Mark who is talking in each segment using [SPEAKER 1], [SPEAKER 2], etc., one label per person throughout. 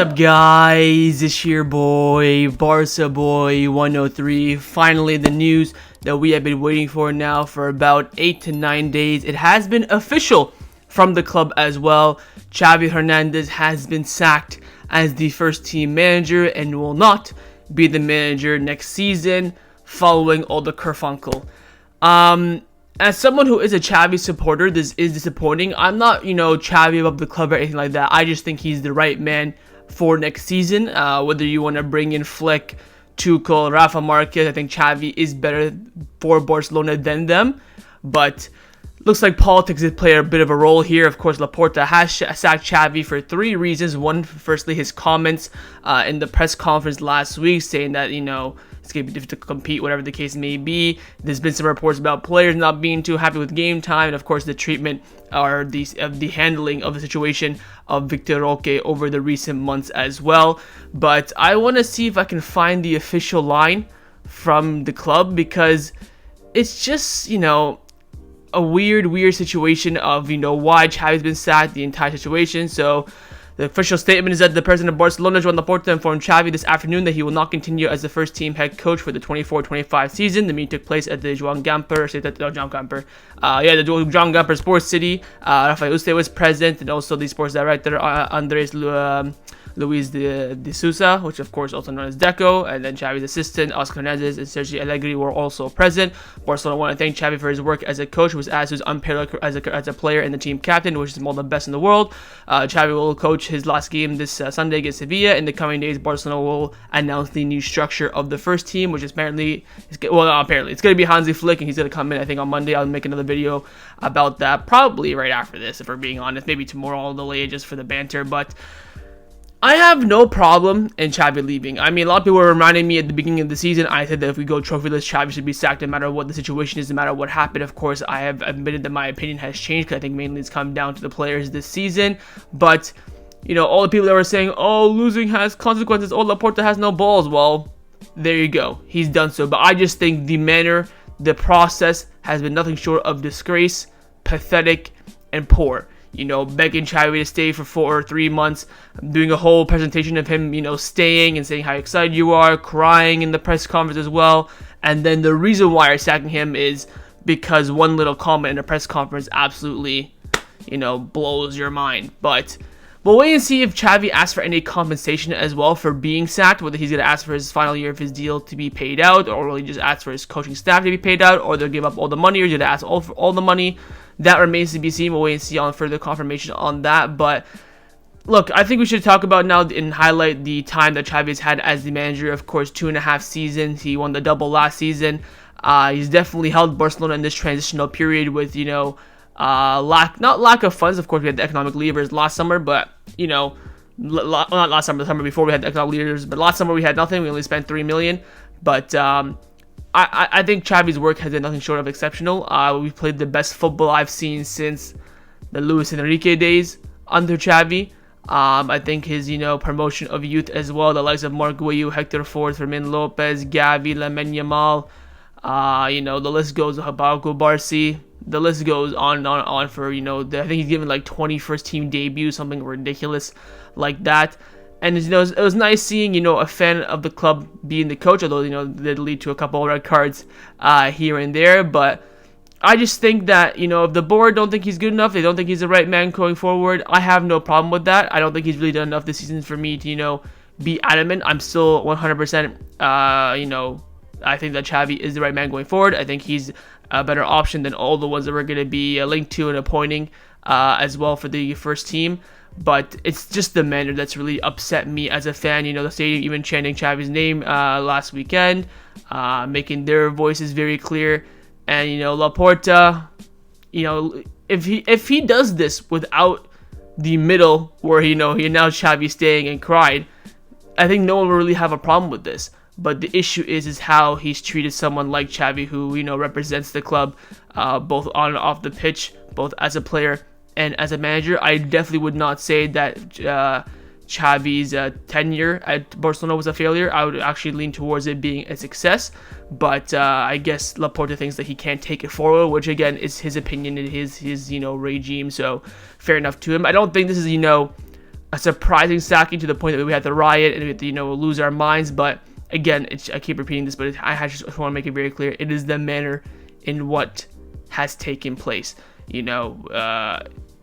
[SPEAKER 1] up, guys? It's your boy, Barca Boy 103. Finally, the news that we have been waiting for now for about 8 to 9 days. It has been official from the club as well. Xavi Hernandez has been sacked as the first team manager and will not be the manager next season following all the kerfuffle. As someone who is a Xavi supporter, this is disappointing. I'm not, Xavi above the club or anything like that. I just think he's the right man for next season. Whether you want to bring in Flick, Tuchel, Rafa Marquez, I think Xavi is better for Barcelona than them. But looks like politics is playing a bit of a role here. Of course, Laporta has sacked Xavi for 3 reasons. One, firstly, his comments in the press conference last week saying that, it's going to be difficult to compete, whatever the case may be. There's been some reports about players not being too happy with game time, and of course the treatment or the handling of the situation of Victor Roque over the recent months as well. But I want to see if I can find the official line from the club, because it's just, a weird situation of, why Xavi's been sacked, the entire situation. So the official statement is that the president of Barcelona, Joan Laporta, informed Xavi this afternoon that he will not continue as the first team head coach for the 24-25 season. The meeting took place at the Joan Gamper Sports City. Rafael Uste was present, and also the sports director, Andres Luis de Sousa, which of course also known as Deco, and then Xavi's assistant, Oscar Hernandez, and Sergi Allegri were also present. Barcelona want to thank Xavi for his work as a coach, who was asked who's unparalleled as a player and the team captain, which is one of the best in the world. Xavi will coach his last game this Sunday against Sevilla. In the coming days, Barcelona will announce the new structure of the first team, which is apparently it's going to be Hansi Flick, and he's going to come in, I think, on Monday. I'll make another video about that, probably right after this, if we're being honest. Maybe tomorrow I'll delay it just for the banter, but I have no problem in Xavi leaving. I mean, a lot of people were reminding me at the beginning of the season. I said that if we go trophyless, Xavi should be sacked no matter what the situation is, no matter what happened. Of course, I have admitted that my opinion has changed, because I think mainly it's come down to the players this season. But, all the people that were saying, oh, losing has consequences, oh, Laporta has no balls. Well, there you go. He's done so. But I just think the manner, the process has been nothing short of disgrace, pathetic, and poor. Begging Xavi to stay for 4 or 3 months, doing a whole presentation of him, staying and saying how excited you are, crying in the press conference as well. And then the reason why you're sacking him is because one little comment in a press conference absolutely, blows your mind. But we'll wait and see if Xavi asks for any compensation as well for being sacked, whether he's going to ask for his final year of his deal to be paid out, or will he just ask for his coaching staff to be paid out, or they'll give up all the money, or he's going to ask for all the money. That remains to be seen. We'll wait and see on further confirmation on that. But look, I think we should talk about now and highlight the time that Xavi has had as the manager. Of course, 2.5 seasons. He won the double last season. He's definitely held Barcelona in this transitional period with, not lack of funds. Of course, we had the economic levers last summer, but, not last summer, the summer before we had the economic levers, but last summer we had nothing. We only spent 3 million. But I think Xavi's work has been nothing short of exceptional. We've played the best football I've seen since the Luis Enrique days under Xavi. I think his, promotion of youth as well, the likes of Marc Guiu, Hector Ford, Fermin Lopez, Gavi, Lamine Yamal, the list goes, Habaku Barsi, the list goes on and on for, I think he's given like 20 first team debuts, something ridiculous like that. And, it was nice seeing, a fan of the club being the coach, although, it did lead to a couple of red cards here and there. But I just think that, if the board don't think he's good enough, they don't think he's the right man going forward, I have no problem with that. I don't think he's really done enough this season for me to, be adamant. I'm still 100%, I think that Xavi is the right man going forward. I think he's a better option than all the ones that we're going to be linked to and appointing as well for the first team. But it's just the manner that's really upset me as a fan. The stadium even chanting Xavi's name last weekend, making their voices very clear. And, Laporta, if he does this without the middle where, he announced Xavi staying and cried, I think no one will really have a problem with this. But the issue is how he's treated someone like Xavi, who, represents the club both on and off the pitch, both as a player and as a manager. I definitely would not say that Xavi's tenure at Barcelona was a failure. I would actually lean towards it being a success. But I guess Laporta thinks that he can't take it forward, which again is his opinion and his regime. So fair enough to him. I don't think this is a surprising sacking to the point that we had to riot and we had to, lose our minds. But again, I keep repeating this, but I just want to make it very clear. It is the manner in what has taken place.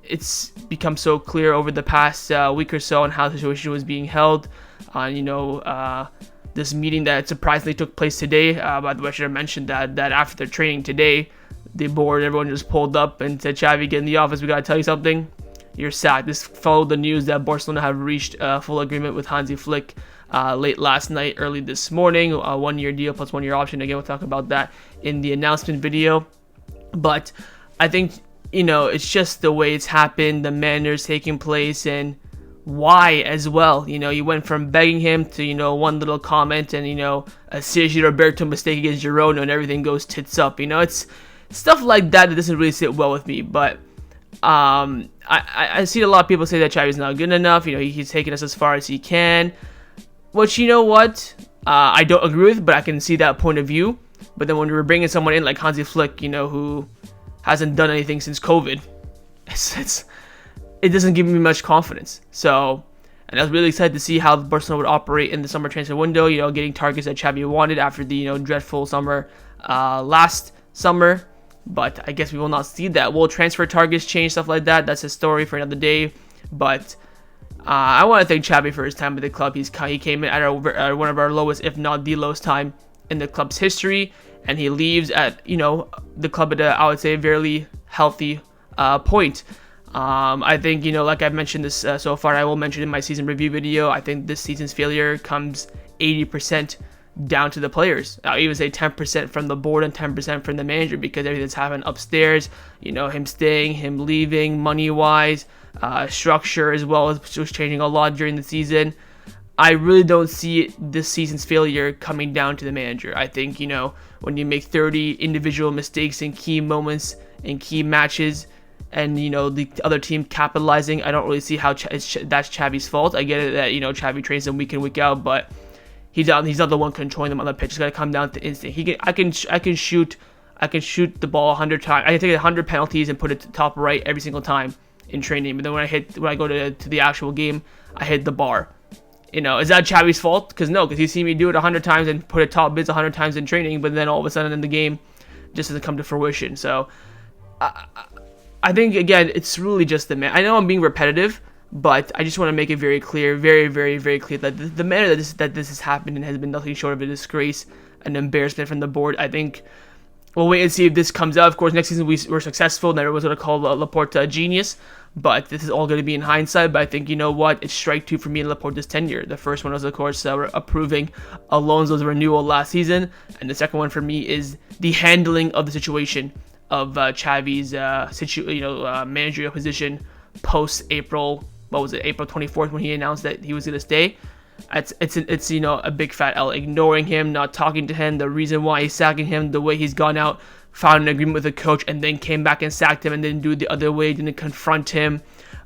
[SPEAKER 1] It's become so clear over the past week or so on how the situation was being held on, this meeting that surprisingly took place today. By the way, I should have mentioned that after the training today, the board, everyone just pulled up and said, Xavi, get in the office. We got to tell you something. You're sacked. This followed the news that Barcelona have reached a full agreement with Hansi Flick late last night, early this morning. A 1-year deal plus 1-year option. Again, we'll talk about that in the announcement video. But I think, it's just the way it's happened, the manners taking place, and why as well. You went from begging him to, one little comment and, a Sergio Roberto mistake against Joan and everything goes tits up. It's stuff like that doesn't really sit well with me. But I see a lot of people say that Xavi's not good enough. He's taking us as far as he can. Which, I don't agree with, but I can see that point of view. But then when we're bringing someone in like Hansi Flick, who hasn't done anything since COVID, it doesn't give me much confidence. So, and I was really excited to see how Barcelona would operate in the summer transfer window, getting targets that Xavi wanted after the, dreadful summer last summer. But I guess we will not see that. Will transfer targets change, stuff like that? That's a story for another day. But I want to thank Xavi for his time with the club. He came in at one of our lowest, if not the lowest time in the club's history. And he leaves at, the club at I would say, a very healthy point. I think, like I've mentioned this so far, I will mention in my season review video, I think this season's failure comes 80% down to the players. I'll even say 10% from the board and 10% from the manager, because everything's happened upstairs, him staying, him leaving, money-wise, structure as well as was changing a lot during the season. I really don't see this season's failure coming down to the manager. I think, when you make 30 individual mistakes in key moments, in key matches, and, the other team capitalizing, I don't really see how that's Xavi's fault. I get it that, Xavi trains them week in, week out, but he's not the one controlling them on the pitch. It's got to come down to instinct. I can shoot the ball 100 times. I can take 100 penalties and put it to top right every single time in training. But then when I go to the actual game, I hit the bar. Is that Xavi's fault? Because no, because he's seen me do it 100 times and put it top bids 100 times in training, but then all of a sudden in the game, just doesn't come to fruition. So I think, again, it's really just the man. I know I'm being repetitive, but I just want to make it very clear, very, very, very clear that the manner that this has happened and has been nothing short of a disgrace, an embarrassment from the board. I think we'll wait and see if this comes out. Of course, next season we were successful, and everyone's going to call Laporta a genius, but this is all going to be in hindsight. But I think, it's strike two for me in Laporta's tenure. The first one was, of course, approving Alonso's renewal last season, and the second one for me is the handling of the situation of Xavi's managerial position post April. What was it? April 24th when he announced that he was going to stay. It's a big fat L. Ignoring him, not talking to him, the reason why he's sacking him, the way he's gone out, found an agreement with the coach, and then came back and sacked him, and then do it the other way, didn't confront him.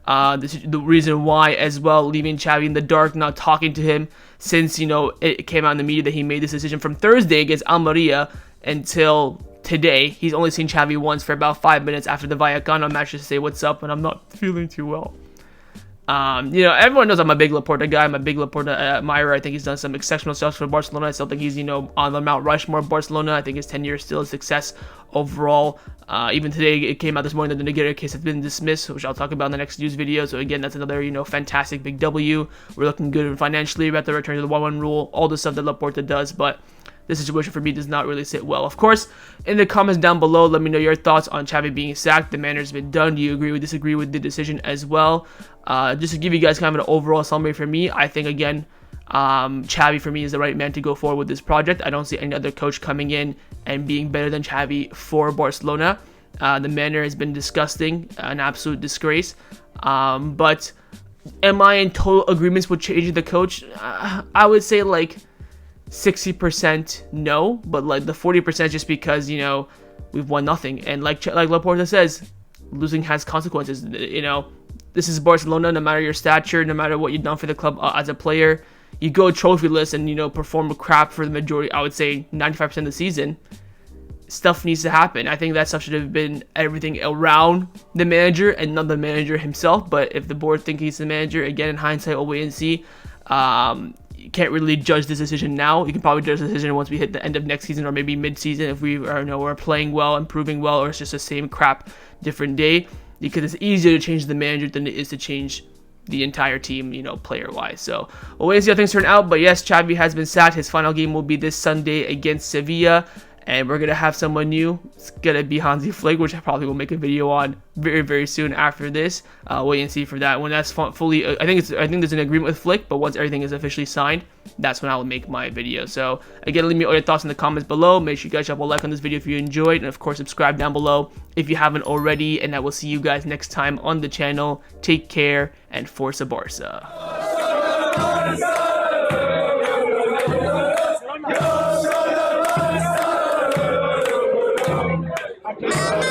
[SPEAKER 1] The reason why as well, leaving Xavi in the dark, not talking to him, since it came out in the media that he made this decision from Thursday against Almeria until today. He's only seen Xavi once for about 5 minutes after the Vallecano match to say what's up, and I'm not feeling too well. Everyone knows I'm a big Laporta guy. I'm a big Laporta admirer. I think he's done some exceptional stuff for Barcelona. I still think he's, on the Mount Rushmore of Barcelona. I think his tenure is still a success overall. Even today, it came out this morning that the Nogueira case has been dismissed, which I'll talk about in the next news video. So again, that's another, fantastic big W. We're looking good financially. We have to return to the 1-1 rule, all the stuff that Laporta does, but this situation for me does not really sit well. Of course, in the comments down below, let me know your thoughts on Xavi being sacked. The manner's been done. Do you agree or disagree with the decision as well? Just to give you guys kind of an overall summary for me, I think, again, Xavi for me is the right man to go forward with this project. I don't see any other coach coming in and being better than Xavi for Barcelona. The manner has been disgusting, an absolute disgrace. But am I in total agreements with changing the coach? I would say 60% no, but the 40% just because we've won nothing, and like Laporta says, losing has consequences. This is Barcelona. No matter your stature, no matter what you've done for the club as a player, you go trophyless and perform crap for the majority. I would say 95% of the season. stuff needs to happen. I think that stuff should have been everything around the manager and not the manager himself. But if the board think he's the manager, again, in hindsight, we'll wait and see. You can't really judge this decision now. You can probably judge the decision once we hit the end of next season or maybe mid-season if we are, we're playing well, improving well, or it's just the same crap, different day. Because it's easier to change the manager than it is to change the entire team, player-wise. So we'll wait and see how things turn out. But yes, Xavi has been sacked. His final game will be this Sunday against Sevilla. And we're going to have someone new. It's going to be Hansi Flick, which I probably will make a video on very, very soon after this. Wait and see for that. When that's fully, I think there's an agreement with Flick, but once everything is officially signed, that's when I will make my video. So again, leave me all your thoughts in the comments below. Make sure you guys drop a like on this video if you enjoyed. And of course, subscribe down below if you haven't already. And I will see you guys next time on the channel. Take care and Forza Barca. Yeah.